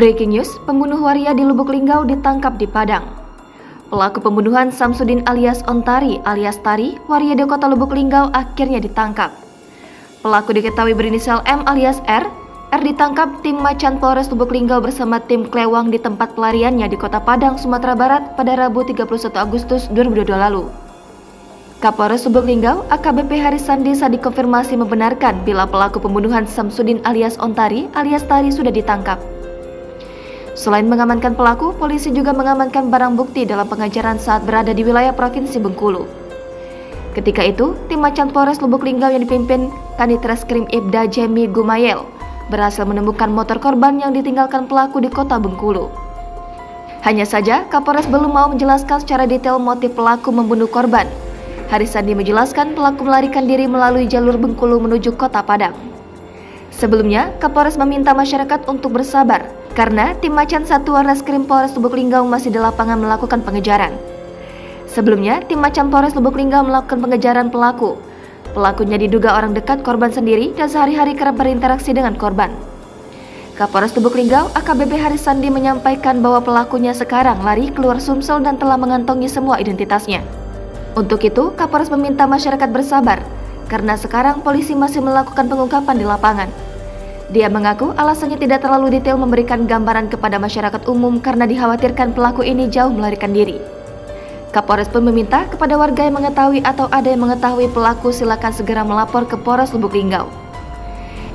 Breaking news, pembunuh waria di Lubuk Linggau ditangkap di Padang. Pelaku pembunuhan Samsudin alias Ontari alias Tari, waria di kota Lubuk Linggau akhirnya ditangkap. Pelaku diketahui berinisial M alias R. R ditangkap tim Macan Polres Lubuk Linggau bersama tim Klewang di tempat pelariannya di Kota Padang, Sumatera Barat pada Rabu 31 Agustus 2022 lalu. Kapolres Lubuk Linggau, AKBP Harisandi saat dikonfirmasi membenarkan bila pelaku pembunuhan Samsudin alias Ontari alias Tari sudah ditangkap. Selain mengamankan pelaku, polisi juga mengamankan barang bukti dalam pengejaran saat berada di wilayah Provinsi Bengkulu. Ketika itu, tim Macan Polres Lubuk Linggau yang dipimpin Kanit Reskrim Ibda Jemi Gumayel berhasil menemukan motor korban yang ditinggalkan pelaku di kota Bengkulu. Hanya saja, Kapolres belum mau menjelaskan secara detail motif pelaku membunuh korban. Harisandi menjelaskan pelaku melarikan diri melalui jalur Bengkulu menuju kota Padang. Sebelumnya, Kapolres meminta masyarakat untuk bersabar karena tim Macan Satuan Reskrim Polres Lubuk Linggau masih di lapangan melakukan pengejaran. Sebelumnya, tim Macan Polres Lubuk Linggau melakukan pengejaran pelaku. Pelakunya diduga orang dekat korban sendiri dan sehari-hari kerap berinteraksi dengan korban. Kapolres Lubuk Linggau, AKBP Harisandi menyampaikan bahwa pelakunya sekarang lari keluar Sumsel dan telah mengantongi semua identitasnya. Untuk itu, Kapolres meminta masyarakat bersabar karena sekarang polisi masih melakukan pengungkapan di lapangan. Dia mengaku alasannya tidak terlalu detail memberikan gambaran kepada masyarakat umum karena dikhawatirkan pelaku ini jauh melarikan diri. Kapolres pun meminta kepada warga yang mengetahui atau ada yang mengetahui pelaku silakan segera melapor ke Polres Lubuk Linggau.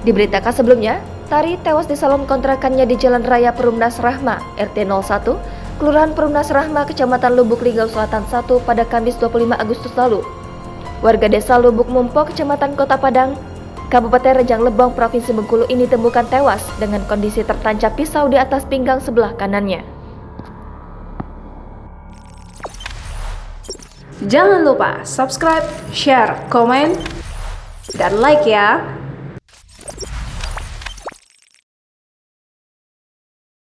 Diberitakan sebelumnya, Tari tewas di salon kontrakannya di Jalan Raya Perumnas Rahma, RT 01, Kelurahan Perumnas Rahma, Kecamatan Lubuk Linggau Selatan 1 pada Kamis 25 Agustus lalu. Warga desa Lubuk Mumpo, Kecamatan Kota Padang, Kabupaten Rejang Lebong, Provinsi Bengkulu ini ditemukan tewas dengan kondisi tertancap pisau di atas pinggang sebelah kanannya. Jangan lupa subscribe, share, komen, dan like ya!